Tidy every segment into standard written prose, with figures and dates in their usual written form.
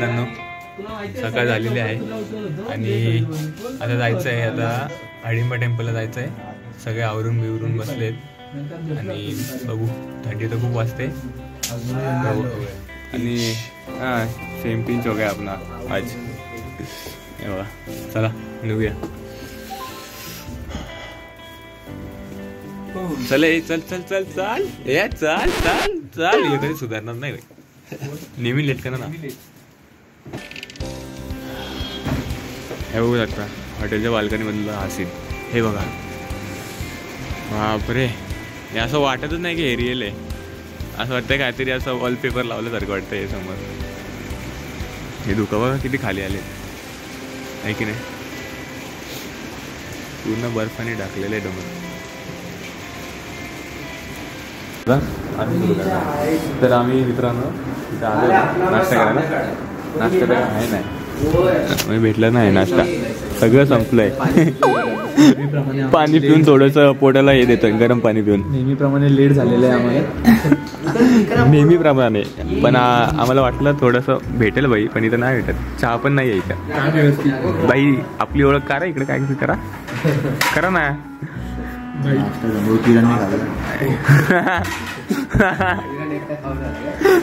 मित्रांनो, सकाळ झालेली आहे आणि आता जायचं आहे. आता हडिंबा टेम्पलला जायचं आहे. सगळे आवरून बिवरून बसलेत आणि बघू, थंडी तर खूप वाजते. आणि हां, सेम पिंच हो गया अपना आज. चला निघूया. चल चल चल चल चाल या चाल चाल चाल. हे कधी सुधारणार नाही भाई, नेहमी लेट करा ना. हे बघू शकता हॉटेलच्या बाल्कनी मधलं हा सीन. हे बघा, बापरे, हे असं वाटतच नाही की हे रिअल आहे. असं वाटतंय काहीतरी असं वॉलपेपर लावल्यासारखं वाटतं हे समोर. हे दुखा बघा किती खाली आले आहे की नाही. पूर्ण बर्फाने ढाकलेलं आहे डोंगर. तर आम्ही मित्रांनो तिथं आलो नाश्ता करायला. नाश्ता काय आहे नाही, भेटलं नाही नाश्ता, सगळं संपलंय. पाणी पिऊन थोडंसं पोटाला हे देतोय, गरम पाणी पिऊन. नेहमीप्रमाणे लेट झालेलं आहे आम्हाला. नेहमीप्रमाणे. पण आम्हाला वाटलं थोडंसं भेटेल बाई, पण इथं नाही भेटत. चहा पण नाही आहे इथं बाई. आपली ओळख करा इकडे, काय करा करा ना.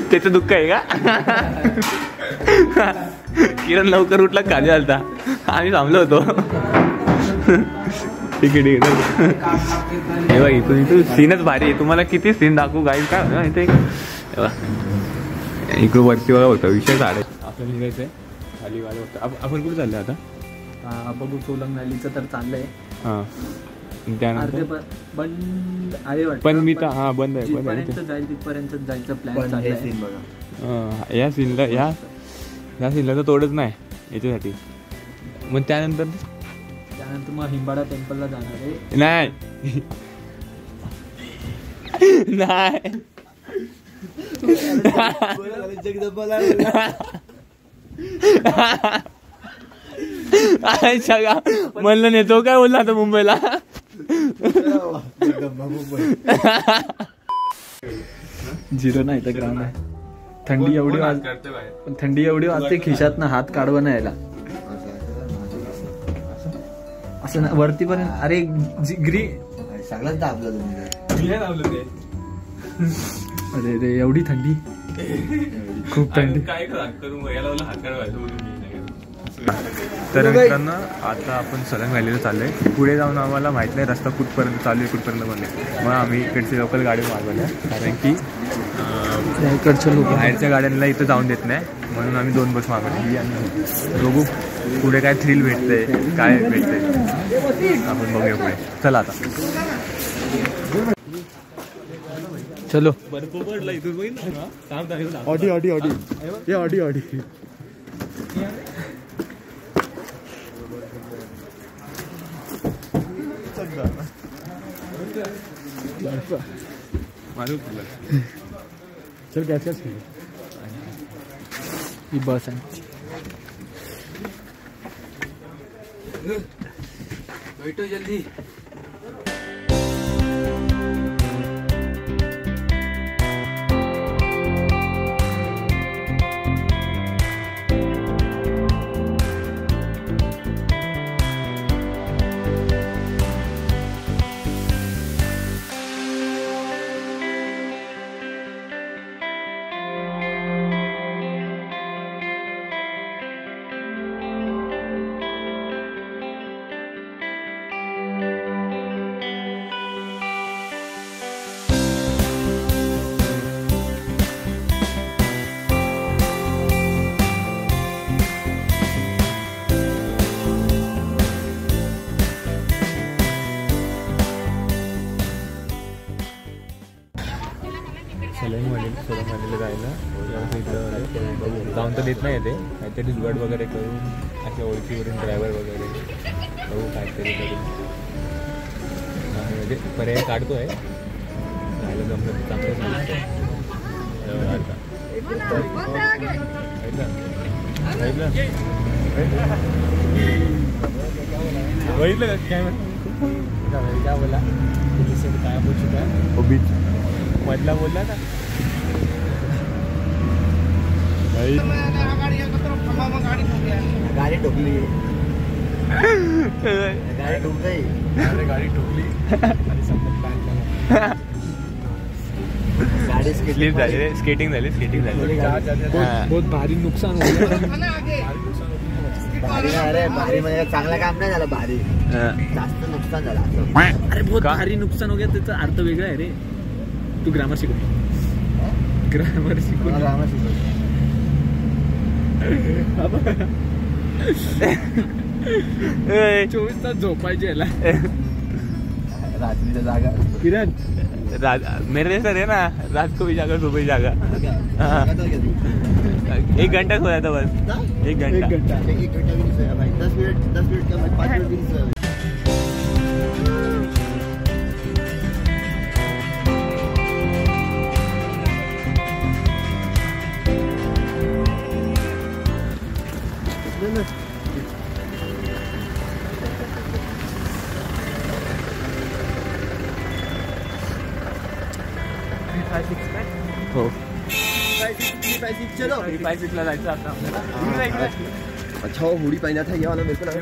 त्याचं दुःख आहे का? किरण लवकर उठला, खाली आलता, आम्ही थांबलो होतो. ठीक आहे ठीक आहे. हे बघ इथून सीनच भारी आहे. तुम्हाला किती सीन दाखवू गाईड का इथे. इकडं वरती बघा होतं विषय झाड. आपल्याला निघायचं आहे खाली वाला होतं. आपण कुठे चाललं आता? बघू, सोलंग व्हॅलीचं तर चाललंय. हां, त्यानंतर बंद आहे वाटतं. पण मी तर हां बंद आहे. जिथपर्यंत जाईल तिथपर्यंत जायचं प्लॅन चाललंय. या सीनला या सीनला तर तोडच नाही याच्यासाठी. मग त्यानंतर मग हिंबाडा टेम्पलला जाणार आहे. नाही नाही म्हणलं नेतो काय बोलला आता मुंबईला. झिरो नाही तर ग्राउंड आहे. थंडी एवढी वाजते खिशात ना हात काढवा नाही यायला. असं ना वरती पर्यंत. अरे सगळंच दाबलं तुम्ही. अरे रे, एवढी थंडी, खूप थंडी. तर मित्रांनो, आता आपण सोलंग व्हॅलीला चाललोय. पुढे जाऊन आम्हाला माहित नाही रस्ता कुठपर्यंत चालू आहे, कुठपर्यंत बनले. मग आम्ही इकडची लोकल गाडी मागवल्या, कारण की इकडच्या लोक बाहेरच्या गाड्यांना इथं जाऊन देत नाही, म्हणून आम्ही 2 बस मागवली. बघू पुढे काय थ्रिल भेटतंय, काय भेटतंय आपण बघूया पुढे. चला आता चलो. ऑडी ऑडी ऑडी ये ऑडी ऑडी. चल गॅस ही बस आहे. बैठो जल्दी. सोलंग व्हॅलीला जायला जाऊन तर देत नाही येते. काहीतरी जुगाड वगैरे करून अशा ओळखीवरून ड्रायव्हर वगैरे बघू काहीतरी करून म्हणजे पर्याय काढतो आहे. जायला जमलं तर चांगलं बघितलं काय क्या बोला काय बोलू का बीच मधला बोलला ना. भाई गाडी ठोकली गाडी ठोकली गाडी ठोकली गाडी स्लिप झाली रे, स्केटिंग झाली. बहुत भारी नुकसान हो भारी नाही रे, भारी म्हणजे चांगलं काम नाही झालं, भारी जास्त नुकसान झालं असं. अरे बहुत भारी नुकसान हो गया. त्याचा अर्थ वेगळा आहे रे. तू ग्रामर शिकव. ग्रामर शिकव. मला रामा शिकवलं. 24 तास झोपायचे याला. रात्रीच्या जागा किरण मेरे जैसा है ना, रात को भी जागा सुबह भी जागा. 1 घंटा सोया था बस. 1 घंटा. 1 घंटा भी नहीं सोया भाई. 10 मिनट क्या भाई, 5 मिनट भी नहीं सोया. हो 356 चलो. 356 ला जायचं आता आपल्याला. अच्छा वो हुडी पहना था ये वाला मेरे को लगा.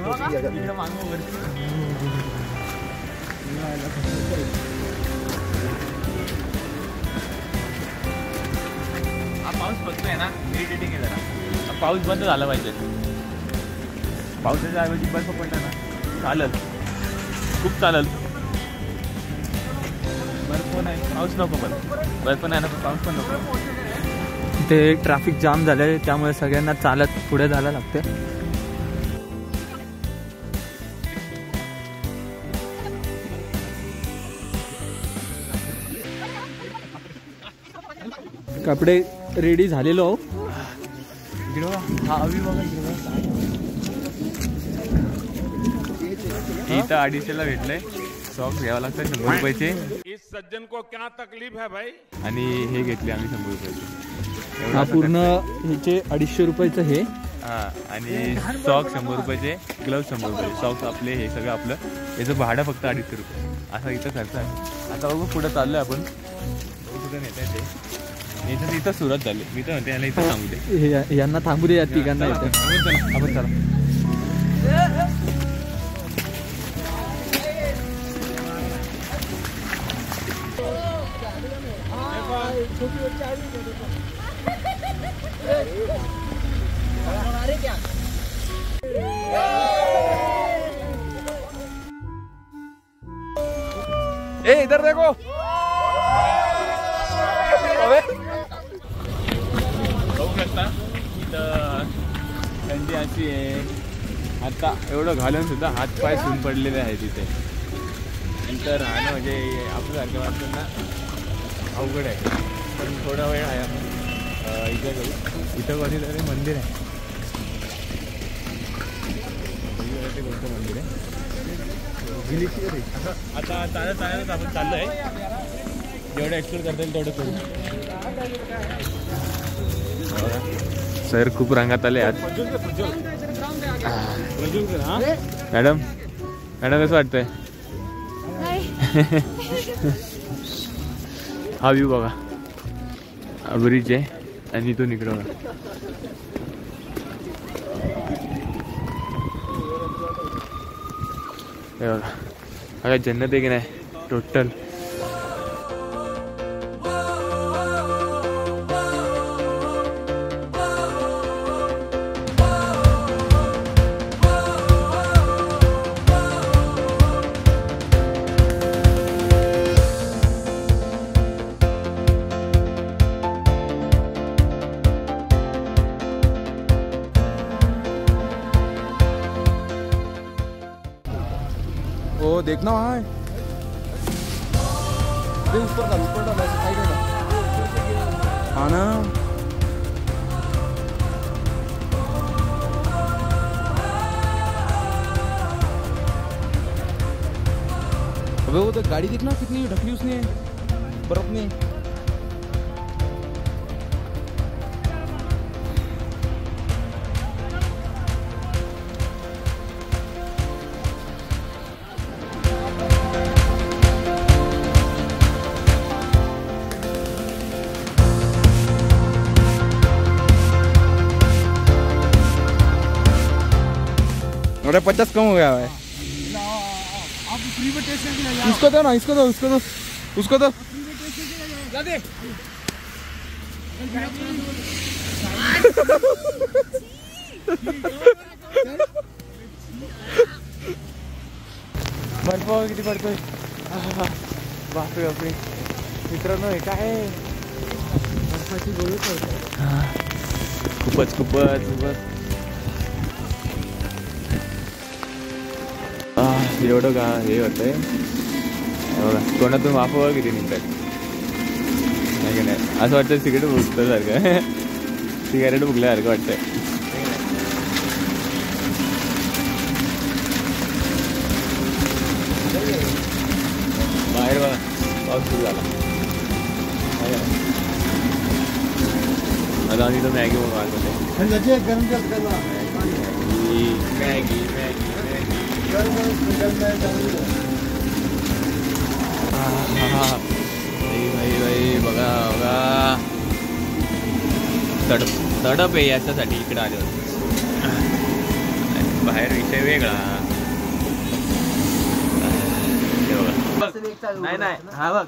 पाऊस पडतोय ना, इरिटेटिंग आहे जरा. पाऊस बंद झाला पाहिजे. पावसाच्या ऐवजी बर्फ पडला ना चालेल, खूप चालेल. बर्फ नाही, पाऊस नको. पण बर्फ नाही ना, पण पाऊस पण नको. ते ट्रॅफिक जाम झालंय, त्यामुळे सगळ्यांना चालत पुढे जायला लागते. कपडे रेडी झालेलो. इथं 250ला भेटलंय. सॉक्स घ्यावं लागतं 100 रुपयाचे. इस सज्जन को क्या तकलीफ है भाई. आणि हे घेतले आम्ही 100 रुपयाचे. हा पूर्ण ह्याचे 250 रुपयाचं हे. हा, आणि सॉक्स 100 रुपयाचे, ग्लव्स 100 रुपयाचे. सॉक्स आपले, हे सगळं आपलं. याचं भाडं फक्त 250 रुपये. असा इथं खर्च आहे. आता बघू पुढं चाललोय आपण. कुठं नेत आहे ते. इथं सुरुवात झाली. मी तर म्हणते याला इथं सांगू दे. यांना थांबू दे, या तिघांना इथं. आपण चला. ए इधर देखो. बघू शकता इथं थंडी अशी आहे. आता एवढं घालून सुद्धा हातपाय सून पडलेले आहेत तिथे. नंतर राहणं म्हणजे आपल्यासारख्या माणसांना अवघड आहे. पण थोडा वेळ आहे आपण इथं जाऊ. इथं कधीतरी मंदिर आहे. ते कोणतं मंदिर आहे. आता चालत आपण चाललो आहे. जेवढं एक्सप्लोर करता येईल तेवढं करू. सर खूप रंगात आले आज. मॅडम कसं वाटतंय. हा व्ह्यू बघा, ब्रिज आहे आणि इथून इकडं बघा. हे बघा, हा काय जन्नत आहे की नाही टोटल. ओ देखना वहाँ है. ऊपर डाल ऐसे साइड में. हाँ ना. अबे वो तो गाड़ी देखना कितनी ढकली उसने बर्फ में. अरे 50 कम हो गया है। इसको दो ना, इसको दो, उसको दो, उसको दो। बर्फ किती पडतोय, बापरे बापरे मित्रांनो, हे काय बर्फाची गोळी पडते, खूपच खूपच खूपच एवढं का हे होतंय बघा, तोंडातून वाफ बघा किती निघतात, नाही की नाही, असं वाटतं सिगरेट फुकल्यासारखं, सिगारेट फुकल्यासारखं वाटतंय. बाहेर बघा पाऊस सुरू झाला, आता आम्ही तर मॅगी मागवत होते, मॅगी मॅगी भाई भाई बघा बघा, तडप आहे याच्यासाठी इकडे आले होते, बाहेर विषय वेगळा. नाही नाही, हा बघ,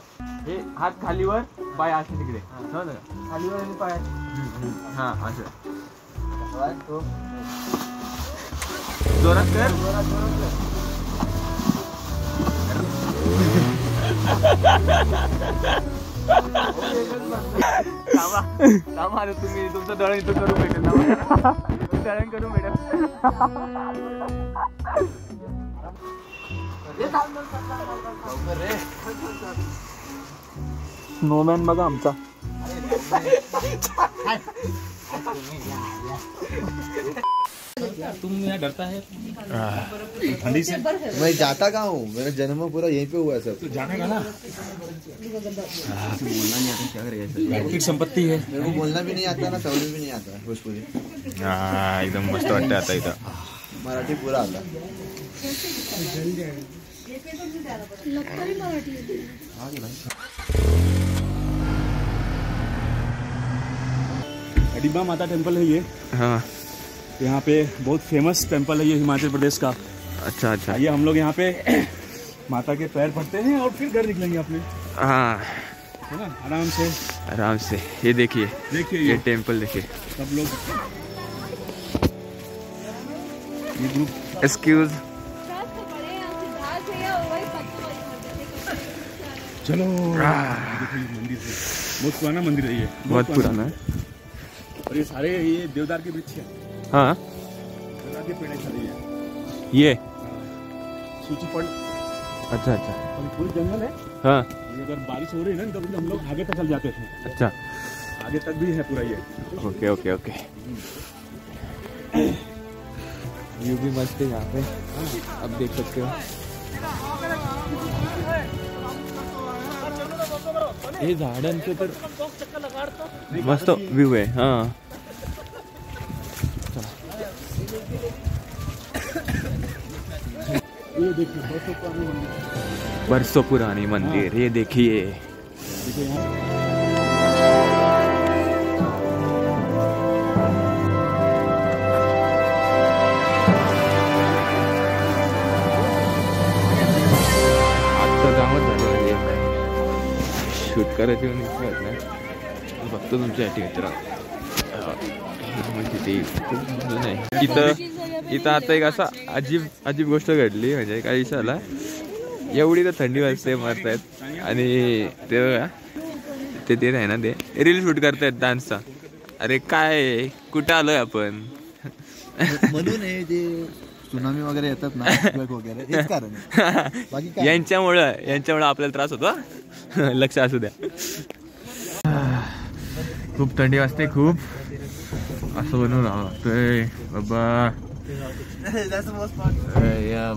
हे हात खालीवर, पाय असे तिकडे, खालीवर आणि पाय, हा असं जोरात कर. तुम्ही तुमचं दळण इथं करून भेटेल ना, दळण करून भेटेल. स्नोमॅन बघा आमचा. तुम यहाँ डरता है ठंडी से? मैं जाता कहाँ हूँ, मेरा जन्म पूरा यहीं पे हुआ है सब. तो जाने का ना, बोलना नहीं आता, क्या करेगा, संपत्ति है. मेरे को बोलना भी नहीं आता ना, समझ भी नहीं आता भोजपुरी. एकदम मस्त वाटतं आता इथं, मराठी पूरा आता. अडिबा माता टेम्पल है ये, हाँ यहाँ पे बहुत फेमस टेम्पल है ये हिमाचल प्रदेश का. अच्छा अच्छा, ये हम लोग यहाँ पे माता के पैर पड़ते हैं और फिर घर निकलेंगे अपने, हाँ है ना, आराम से आराम से. ये देखिए देखिए ये टेम्पल देखिए, सब लोग ये ग्रुप. एक्सक्यूज, चलो मंदिर है, बहुत पुराना मंदिर है ये, बहुत पुराना है. और ये सारे ये देवदार के वृक्ष है, हाँ देवदार के पेड़ है सारे ये, सूची पड़, अच्छा अच्छा, और पूरी जंगल है. हाँ ये अगर बारिश हो रही है ना तो हम लोग आगे तक चल जाते थे, अच्छा, आगे तक भी है पूरा ये. Okay okay okay. व्यू भी मस्त है यहाँ पे, अब देख सकते हो. हे झाडांचे तर मस्त व्यू आहे. हाँ ये देखिए बरसों पुरानी मंदिर, ये देखिए. आता जामच झालं शूट करायची फक्त तुमच्यासाठी मित्र. इथं आता एक असा अजीब गोष्ट घडली, म्हणजे काय विषयाला एवढी तर थंडी वाजते, मरतायत, आणि ते बघा ते आहे ना, ते रील शूट करतायत डान्सचा. अरे काय कुठं आलोय आपण, म्हणून हे जे सुनामी वगैरे येतात ना वगैरे, हेच कारण आहे. बाकी काय, यांच्यामुळं आपल्याला त्रास होतो. लक्ष असू द्या. खूप थंडी वाजते, खूप असं बनवून लागतोय बाबा. या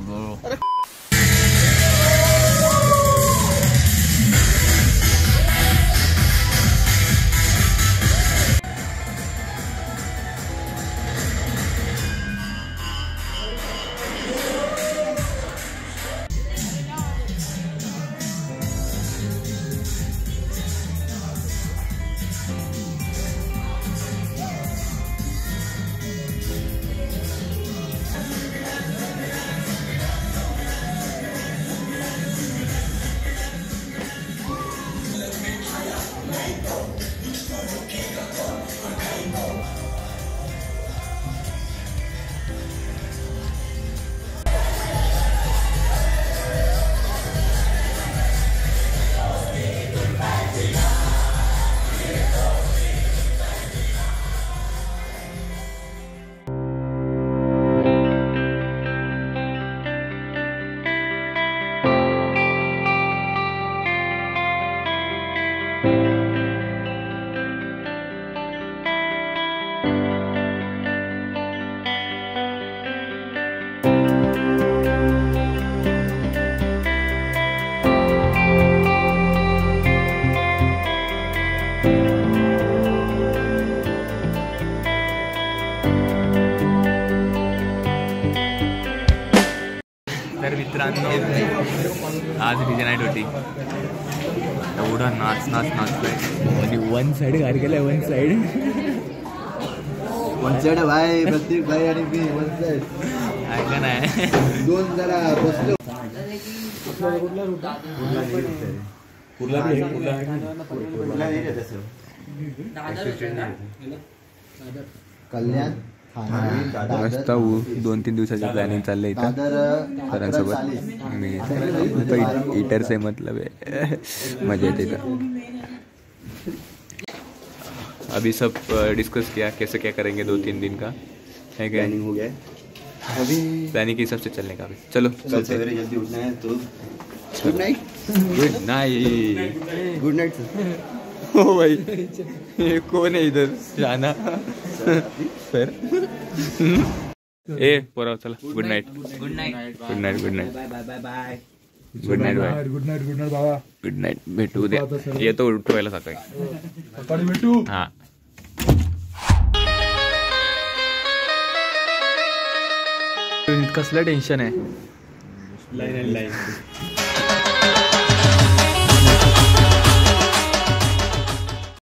मित्रांनो आज डीजे नाईट होती. एवढा नाचलाय आणि वन साइड गाडी केलाय. वन साइड भाई प्रत्येक भाई आणि मी वन साइड ऐका नाही. दोन जरा बसलो. कल्याण मस्त 2-3 दिवसाचं प्लॅनिंग चाललंय इथं सरांसोबत. मी ईटर से मतलब है. मजा येते इथं. अभी सब डिस्कस किया कैसे क्या करेंगे 2-3 दिन का है. प्लानिंग हो गया है अभी. प्लानिंग के हिसाब से चलने का. अभी चलो कल सवेरे जल्दी उठना है तो good night. Good night sir. Oh भाई ये कौन है इधर जाना सर. ए पोराव चला. Good night. Good night. Good night. Good night. Bye bye bye. Good night bye. Good night बाबा. Good night. भेटू उद्या. येतो उठवायला सकाळी. भेटू. हा. कसलं टेन्शन आहे. लाईन